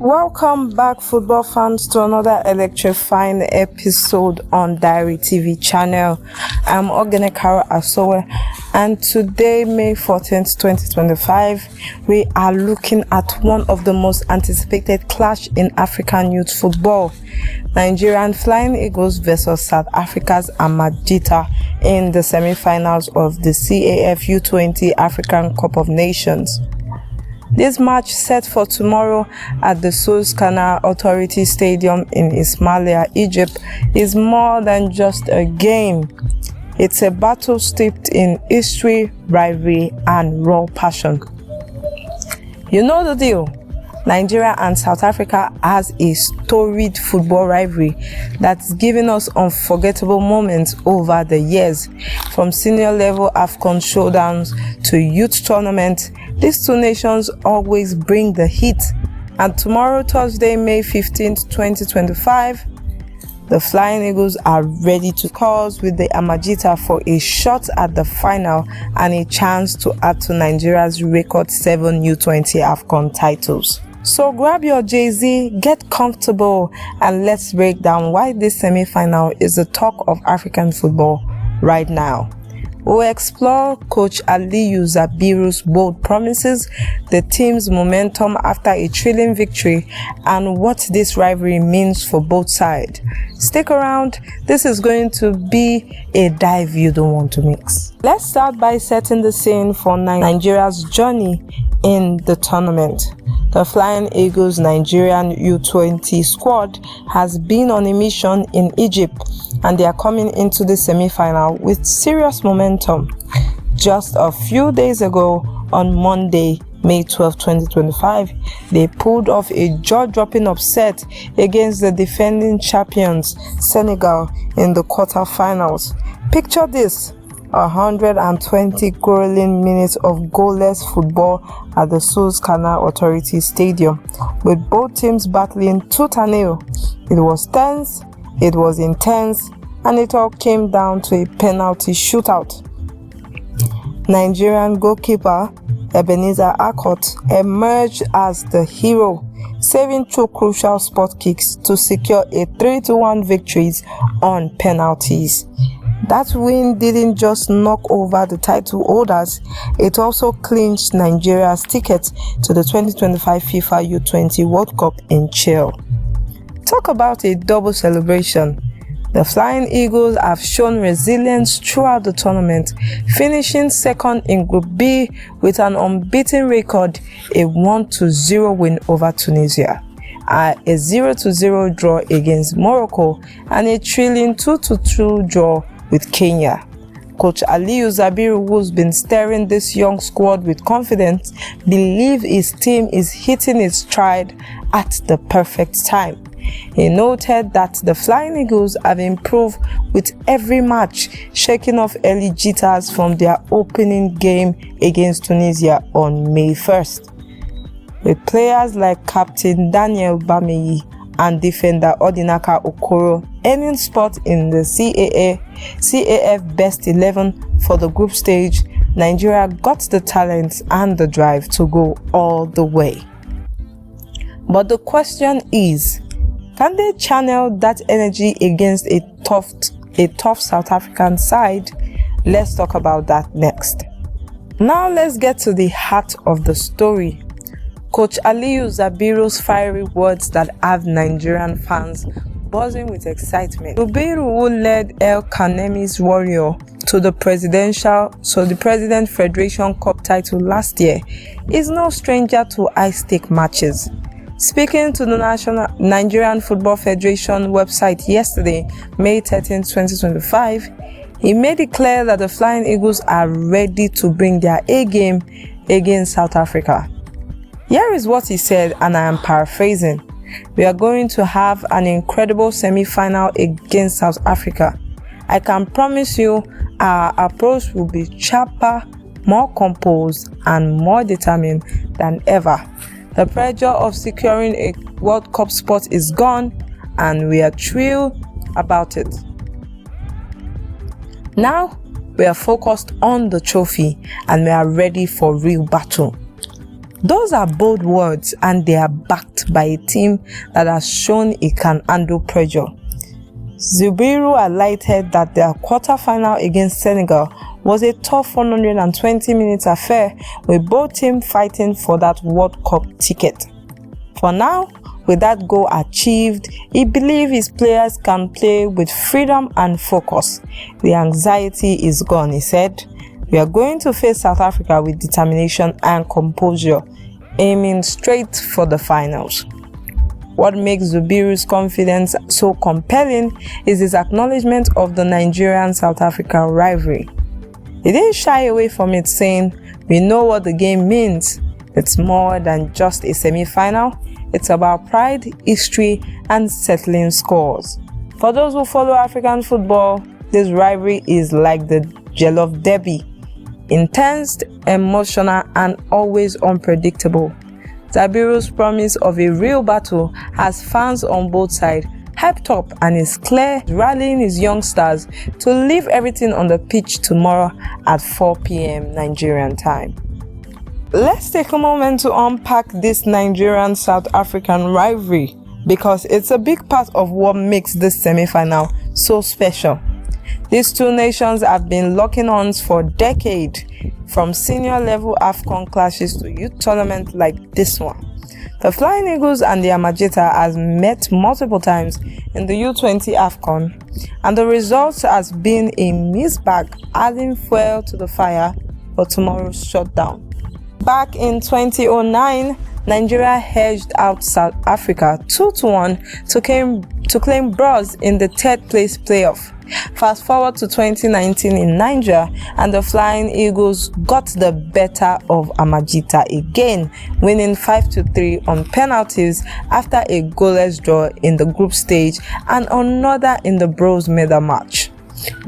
Welcome back, football fans, to another electrifying episode on Diary TV channel. I'm Ogenekaro Asowe, and today, May 14th, 2025, we are looking at one of the most anticipated clash in African youth football: Nigerian Flying Eagles versus South Africa's Amajita in the semi-finals of the CAF U20 African Cup of Nations. This match, set for tomorrow at the Suez Canal Authority Stadium in Ismailia, Egypt, is more than just a game. It's a battle steeped in history, rivalry, and raw passion. You know the deal. Nigeria and South Africa has a storied football rivalry that's given us unforgettable moments over the years. From senior level AFCON showdowns to youth tournaments, these two nations always bring the heat. And tomorrow, Thursday, May 15th, 2025, the Flying Eagles are ready to cause with the Amajita for a shot at the final and a chance to add to Nigeria's record 7 U20 AFCON titles. So grab your Jay-Z, get comfortable, and let's break down why this semi-final is the talk of African football right now. We'll explore Coach Aliyu Zubairu's bold promises, the team's momentum after a thrilling victory, and what this rivalry means for both sides. Stick around, this is going to be a dive you don't want to miss. Let's start by setting the scene for Nigeria's journey in the tournament. The Flying Eagles Nigerian U20 squad has been on a mission in Egypt, and they are coming into the semi-final with serious momentum. Just a few days ago, on Monday, May 12, 2025, they pulled off a jaw-dropping upset against the defending champions Senegal in the quarterfinals. Picture this: 120 grueling minutes of goalless football at the Suez Canal Authority Stadium, with both teams battling tooth and nail. It was tense, it was intense, and it all came down to a penalty shootout. Nigerian goalkeeper Ebenezer Harcourt emerged as the hero, saving 2 crucial spot kicks to secure a 3-1 victory on penalties. That win didn't just knock over the title holders, it also clinched Nigeria's ticket to the 2025 FIFA U20 World Cup in Chile. Talk about a double celebration. The Flying Eagles have shown resilience throughout the tournament, finishing second in Group B with an unbeaten record, a 1-0 win over Tunisia, a 0-0 draw against Morocco, and a thrilling 2-2 draw with Kenya. Coach Aliyu Zubairu, who's been steering this young squad with confidence, believes his team is hitting its stride at the perfect time. He noted that the Flying Eagles have improved with every match, shaking off early jitters from their opening game against Tunisia on May 1st. With players like Captain Daniel Bameyi and defender Odinaka Okoro earning spot in the CAF Best 11 for the group stage, Nigeria got the talent and the drive to go all the way. But the question is, can they channel that energy against a tough South African side? Let's talk about that next. Now let's get to the heart of the story. Coach Aliyu Zubairu's fiery words that have Nigerian fans buzzing with excitement. Zubiru, who led El Kanemi's Warrior to the President Federation Cup title last year, is no stranger to high-stake matches. Speaking to the Nigerian Football Federation website yesterday, May 13, 2025, he made it clear that the Flying Eagles are ready to bring their A-game against South Africa. Here is what he said, and I am paraphrasing. We are going to have an incredible semi-final against South Africa. I can promise you our approach will be sharper, more composed, and more determined than ever. The pressure of securing a World Cup spot is gone, and we are thrilled about it. Now, we are focused on the trophy, and we are ready for real battle. Those are bold words, and they are backed by a team that has shown it can handle pressure. Zubiru highlighted that their quarter-final against Senegal was a tough 120-minute affair, with both teams fighting for that World Cup ticket. For now, with that goal achieved, he believes his players can play with freedom and focus. The anxiety is gone, he said. We are going to face South Africa with determination and composure, aiming straight for the finals. What makes Zubiru's confidence so compelling is his acknowledgement of the Nigerian-South Africa rivalry. He didn't shy away from it, saying, "We know what the game means. It's more than just a semi-final. It's about pride, history, and settling scores." For those who follow African football, this rivalry is like the Jollof Derby. Intense, emotional, and always unpredictable. Zubiru's promise of a real battle has fans on both sides hyped up, and is clear rallying his youngsters to leave everything on the pitch tomorrow at 4 p.m. Nigerian time. Let's take a moment to unpack this Nigerian-South African rivalry, because it's a big part of what makes this semi-final so special. These two nations have been locking horns for decades, from senior level AFCON clashes to youth tournaments like this one. The Flying Eagles and the Amajita has met multiple times in the U20 AFCON, and the result has been a mixed bag, adding fuel to the fire for tomorrow's shutdown. Back in 2009, Nigeria hedged out South Africa 2-1 to claim bronze in the third-place playoff. Fast forward to 2019 in Niger, and the Flying Eagles got the better of Amajita again, winning 5-3 on penalties after a goalless draw in the group stage and another in the bronze medal match.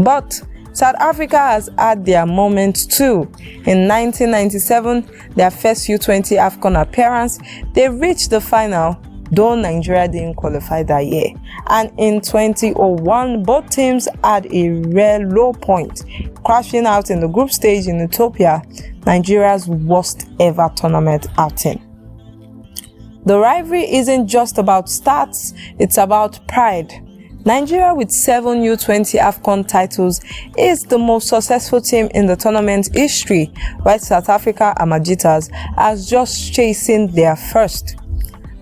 But South Africa has had their moments too. In 1997, their first U20 AFCON appearance, they reached the final, though Nigeria didn't qualify that year. And in 2001, both teams had a rare low point, crashing out in the group stage in Ethiopia, Nigeria's worst ever tournament outing. The rivalry isn't just about stats, it's about pride. Nigeria, with 7 U20 AFCON titles, is the most successful team in the tournament history, while South Africa Amajitas are just chasing their first.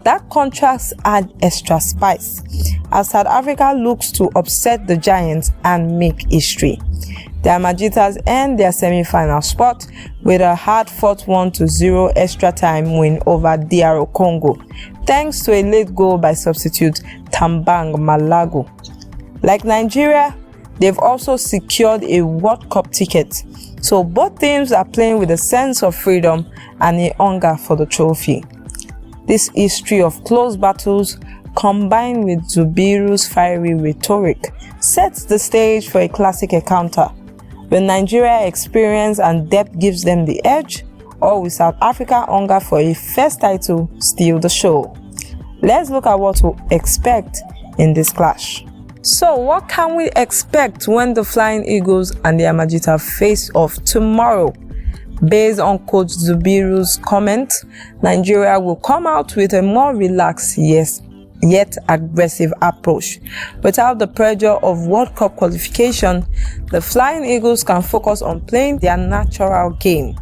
That contrast adds extra spice, as South Africa looks to upset the Giants and make history. The Amajitas end their semi-final spot with a hard-fought 1-0 extra time win over DR Congo, thanks to a late goal by substitute Tambang Malago. Like Nigeria, they've also secured a World Cup ticket, so both teams are playing with a sense of freedom and a hunger for the trophy. This history of close battles, combined with Zubiru's fiery rhetoric, sets the stage for a classic encounter. When Nigeria experience and depth gives them the edge, or with South Africa hunger for a first title steal the show. Let's look at what to expect in this clash. So what can we expect when the Flying Eagles and the Amajita face off tomorrow? Based on Coach Zubiru's comment, Nigeria will come out with a more relaxed yet aggressive approach. Without the pressure of World Cup qualification, the Flying Eagles can focus on playing their natural game.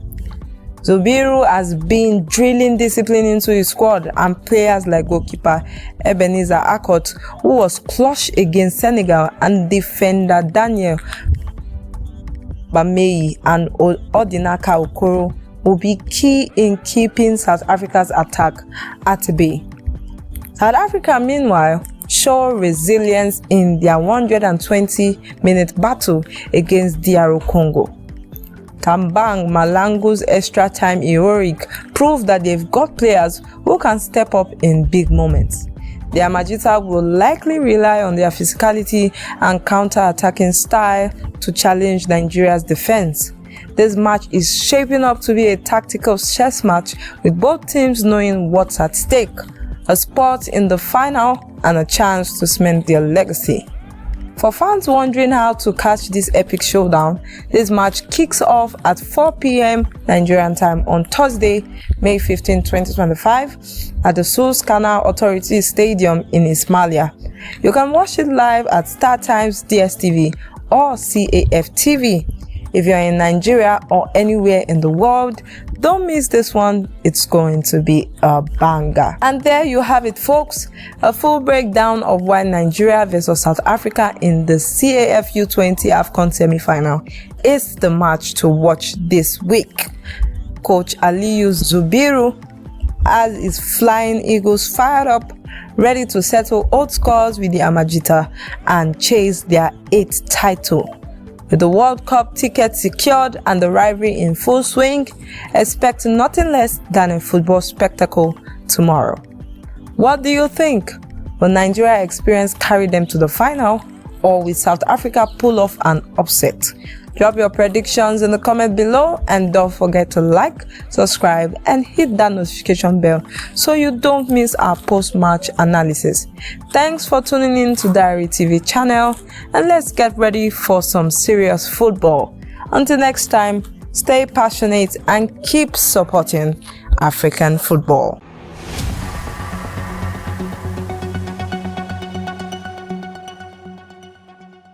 Zubiru has been drilling discipline into his squad, and players like goalkeeper Ebenezer Harcourt, who was clutch against Senegal, and defender Daniel Bameyi and Odinaka Okoro will be key in keeping South Africa's attack at bay. South Africa, meanwhile, show resilience in their 120-minute battle against DR Congo. Tambang Malango's extra time heroic proved that they've got players who can step up in big moments. The Amajita will likely rely on their physicality and counter-attacking style to challenge Nigeria's defense. This match is shaping up to be a tactical chess match, with both teams knowing what's at stake, a spot in the final and a chance to cement their legacy. For fans wondering how to catch this epic showdown, this match kicks off at 4 p.m. Nigerian time on Thursday, May 15, 2025 at the Suez Canal Authority Stadium in Ismailia. You can watch it live at StarTimes DSTV or CAF TV. If you're in Nigeria or anywhere in the world, don't miss this one. It's going to be a banger. And there you have it, folks. A full breakdown of why Nigeria versus South Africa in the CAF U20 AFCON semi-final is the match to watch this week. Coach Aliyu Zubairu has his Flying Eagles fired up, ready to settle old scores with the Amajita and chase their 8th title. With the World Cup ticket secured and the rivalry in full swing, expect nothing less than a football spectacle tomorrow. What do you think? Will Nigeria experience carry them to the final, or will South Africa pull off an upset? Drop your predictions in the comment below, and don't forget to like, subscribe and hit that notification bell so you don't miss our post-match analysis. Thanks for tuning in to Diary TV channel, and let's get ready for some serious football. Until next time, stay passionate and keep supporting African football.